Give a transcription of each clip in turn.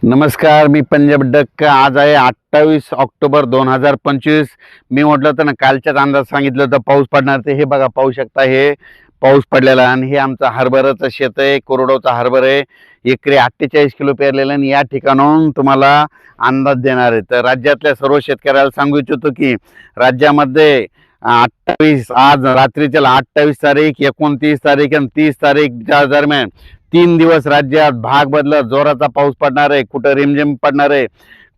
नमस्कार, मी पंजाब डक्क. आज आहे 28 ऑक्टोबर 2025. मी म्हटलं होतं ना, कालच्याच अंदाज सांगितलं होतं पाऊस पडणार. ते हे बघा, पाहू शकता, हे पाऊस पडलेला. आणि हे आमचं हरभऱ्याचं शेत आहे, कोरडवाचा हरभरा आहे. एकरी 48 किलो पेरलेलं. आणि या ठिकाणाहून तुम्हाला अंदाज देणार आहे. तर राज्यातल्या सर्व शेतकऱ्याला सांगू इच्छितो की राज्यामध्ये 28, आज रात्रीच्या 28 तारीख, 29 तारीख आणि 30 तारीखच्या दरम्यान 3 दिवस राज्यात भाग बदलत जोराचा पाऊस पडणार आहे. कुठं रिमझिम पडणार आहे,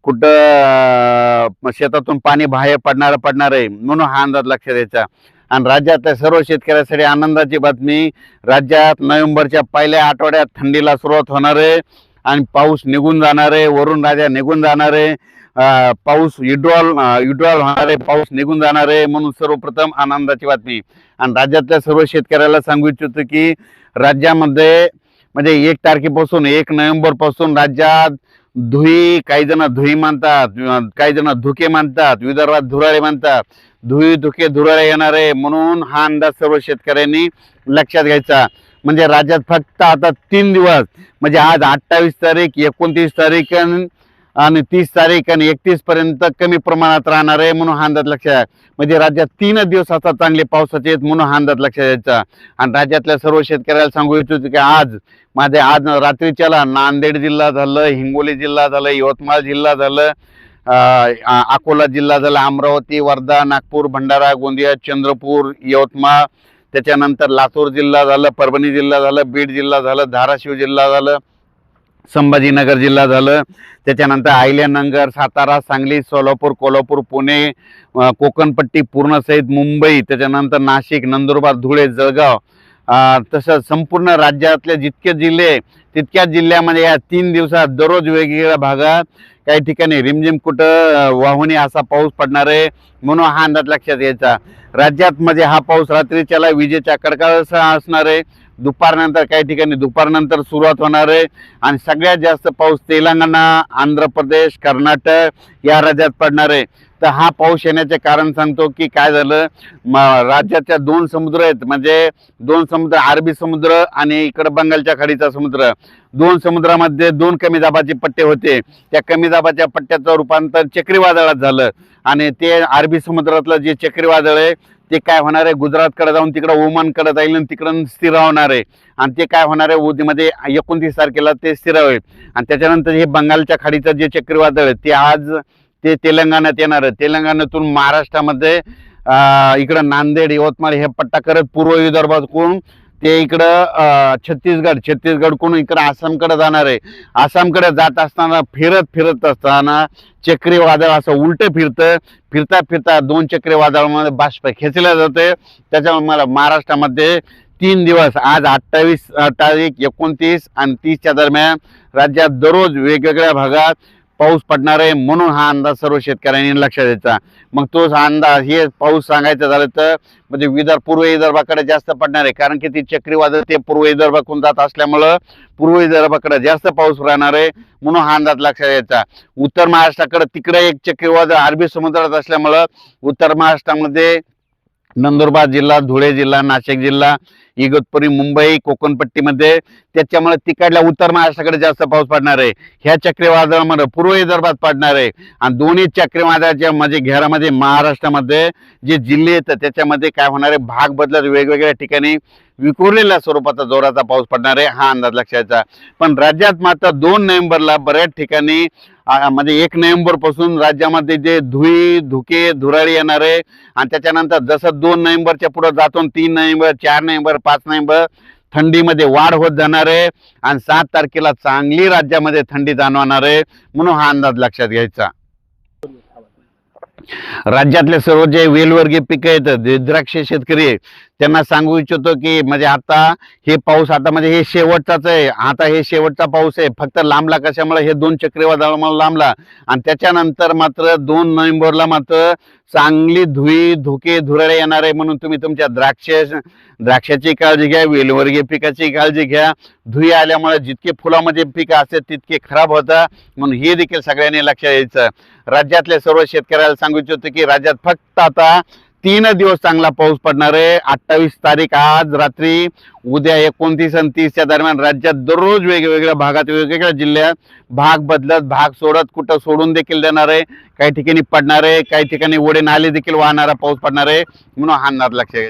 कुठं शेतातून पाणी बाहेर पडणार आहे. म्हणून हा अंदाज लक्षात द्यायचा. आणि राज्यातल्या सर्व शेतकऱ्यांसाठी आनंदाची बातमी, राज्यात नोव्हेंबरच्या पहिल्या आठवड्यात थंडीला सुरुवात होणार आहे आणि पाऊस निघून जाणार आहे. वरून राजा निघून जाणार आहे. पाऊस विड्रॉल होणार आहे, पाऊस निघून जाणार आहे. म्हणून सर्वप्रथम आनंदाची बातमी. आणि राज्यातल्या सर्व शेतकऱ्याला सांगू इच्छितो की राज्यामध्ये म्हणजे 1 तारखेपासून 1 नोव्हेंबर पासून राज्यात धुई, काही जण धुई म्हणतात, काही जण धुके म्हणतात, विदर्भात धुराळे म्हणतात. धुई, धुके, धुराळे येणार आहे. म्हणून हा अंदाज सर्व शेतकऱ्यांनी लक्षात घ्यायचा. म्हणजे राज्यात फक्त आता 3 दिवस, म्हणजे आज 28 तारीख, 29 तारीख आणि 30 तारीख आणि 31 पर्यंत कमी प्रमाणात राहणार आहे. म्हणून हा अंदाज लक्षात. म्हणजे राज्यात 3 दिवस आता चांगले पावसाचे आहेत. म्हणून हा अंदाज लक्षात द्यायचा. आणि राज्यातल्या सर्व शेतकऱ्याला सांगू इच्छितो की आज रात्रीच्याला नांदेड जिल्हा झालं, हिंगोली जिल्हा झालं, यवतमाळ जिल्हा झालं, अकोला जिल्हा झाला, अमरावती, वर्धा, नागपूर, भंडारा, गोंदिया, चंद्रपूर, यवतमाळ, त्याच्यानंतर लातूर जिल्हा झालं, परभणी जिल्हा झालं, बीड जिल्हा झालं, धाराशिव जिल्हा झालं, संभाजीनगर जिल्हा झालं, त्याच्यानंतर अहिल्यानगर, सातारा, सांगली, सोलापूर, कोल्हापूर, पुणे, कोकणपट्टी पूर्णसहित मुंबई, त्याच्यानंतर नाशिक, नंदुरबार, धुळे, जळगाव, तसंच संपूर्ण राज्यातले जितके जिल्हे तितक्याच जिल्ह्यामध्ये या 3 दिवसात दररोज वेगवेगळ्या भागात काही ठिकाणी रिमझिम, कुठं वाहुणी असा पाऊस पडणार आहे. म्हणून हा अंदाज लक्षात घ्यायचा. राज्यात म्हणजे हा पाऊस रात्रीच्याला विजेच्या कडकडाटासह असणार आहे. दुपारनंतर काही ठिकाणी दुपारनंतर सुरुवात होणार आहे. आणि सगळ्यात जास्त पाऊस तेलंगणा, आंध्र प्रदेश, कर्नाटक या राज्यात पडणार आहे. तर हा पाऊस येण्याचे कारण सांगतो की काय झालं, राज्याच्या 2 समुद्र आहेत. म्हणजे 2 समुद्र, अरबी समुद्र आणि इकडे बंगालच्या खाडीचा समुद्र. 2 समुद्रामध्ये 2 कमी दाबाचे पट्टे होते. त्या कमी दाबाच्या पट्ट्याचं रूपांतर चक्रीवादळात झालं. आणि ते अरबी समुद्रातलं जे चक्रीवादळ आहे ते काय होणार आहे, गुजरातकडे जाऊन तिकडं ओमानकडे जाईल आणि तिकडं स्थिर होणार आहे. आणि ते काय होणार आहे, उद्यामध्ये 29 तारखेला ते स्थिर होईल. आणि त्याच्यानंतर हे बंगालच्या खाडीचं जे चक्रीवादळ आहे ते आज ते तेलंगणात येणार आहे. तेलंगणातून महाराष्ट्रामध्ये इकडं नांदेड, यवतमाळ हे पट्टा करत पूर्व विदर्भातून ते इकडं छत्तीसगडकडून इकडं आसामकडे जाणार आहे. आसामकडे जात असताना फिरत असताना चक्रीवादळ असं उलट फिरता 2 चक्रीवादळामध्ये बाष्प खेचल्या जाते. त्याच्यामुळे मला महाराष्ट्रामध्ये 3 दिवस, आज 28 तारीख, 29 आणि 30च्या दरम्यान राज्यात दररोज वेगवेगळ्या भागात पाऊस पडणार आहे. म्हणून हा अंदाज सर्व शेतकऱ्यांनी लक्षात द्यायचा. मग तोच अंदाज, हे पाऊस सांगायचं झालं तर म्हणजे पूर्व विदर्भाकडे जास्त पडणार आहे. कारण की ती चक्रीवादळ ते पूर्व विदर्भाकडून जात असल्यामुळं पूर्व विदर्भाकडे जास्त पाऊस राहणार आहे. म्हणून हा अंदाज लक्षात द्यायचा. उत्तर महाराष्ट्राकडे तिकडे एक चक्रीवादळ अरबी समुद्रात असल्यामुळं उत्तर महाराष्ट्रामध्ये नंदुरबार जिल्हा, धुळे जिल्हा, नाशिक जिल्हा, इगतपुरी, मुंबई, कोकणपट्टीमध्ये, त्याच्यामुळे तिकडल्या उत्तर महाराष्ट्राकडे जास्त पाऊस पडणार आहे. ह्या चक्रीवादळामध्ये पूर्व विदर्भात पडणार आहे. आणि दोन्ही चक्रीवादळाच्या म्हणजे घेरामध्ये महाराष्ट्रामध्ये जे जिल्हे आहेत त्याच्यामध्ये काय होणार आहे, भाग बदलत वेगवेगळ्या ठिकाणी विखुरलेल्या स्वरूपाचा जोराचा पाऊस पडणार आहे. हा अंदाज लक्षाचा. पण राज्यात मात्र 2 नोव्हेंबरला बऱ्याच ठिकाणी म्हणजे 1 नोव्हेंबर पासून राज्यामध्ये जे धुके, धुराळी येणार आहे. आणि त्याच्यानंतर जसं 2 नोव्हेंबरच्या पुढे जातो, 3 नोव्हेंबर, 4 नोव्हेंबर, 5 नोव्हेंबर थंडीमध्ये वाढ होत जाणार आहे. आणि 7 तारखेला चांगली राज्यामध्ये थंडी जाणवणार आहे. म्हणून हा अंदाज लक्षात घ्यायचा. राज्यातले सर्व जे वेलवर्गीय पिकं आहेत, जे द्राक्ष शेतकरी आहे, त्यांना सांगू इच्छितो की म्हणजे आता हे पाऊस आता म्हणजे हे शेवटचाच आहे. आता हे शेवटचा पाऊस आहे. फक्त लांबला कशामुळे, हे 2 चक्रीवादळामुळे लांबला. आणि त्याच्यानंतर मात्र 2 नोव्हेंबरला मात्र चांगली धुके, धुराळे येणार आहे. म्हणून तुम्ही तुमच्या द्राक्षाची काळजी घ्या, वेलवर्गीय पिकाची काळजी घ्या. धुई आल्यामुळे जितके फुलामध्ये पिकं असतात तितके खराब होतात. म्हणून हे देखील सगळ्यांनी लक्षात द्यायचं. राज्यातल्या सर्व शेतकऱ्याला सांगू इच्छितो की राज्यात फक्त आता 3 दिवस चांगला पाऊस पडणार आहे. 28 तारीख आज रात्री, उद्या 29 आणि 30च्या दरम्यान राज्यात दररोज वेगवेगळ्या भागात वेगवेगळ्या जिल्ह्यात भाग बदलत भाग सोडत कुठं सोडून देखील देणार आहे. काही ठिकाणी पडणार आहे, काही ठिकाणी ओढे नाले देखील वाहणारा पाऊस पडणार आहे. म्हणून हा अंदाज लक्षात घ्या.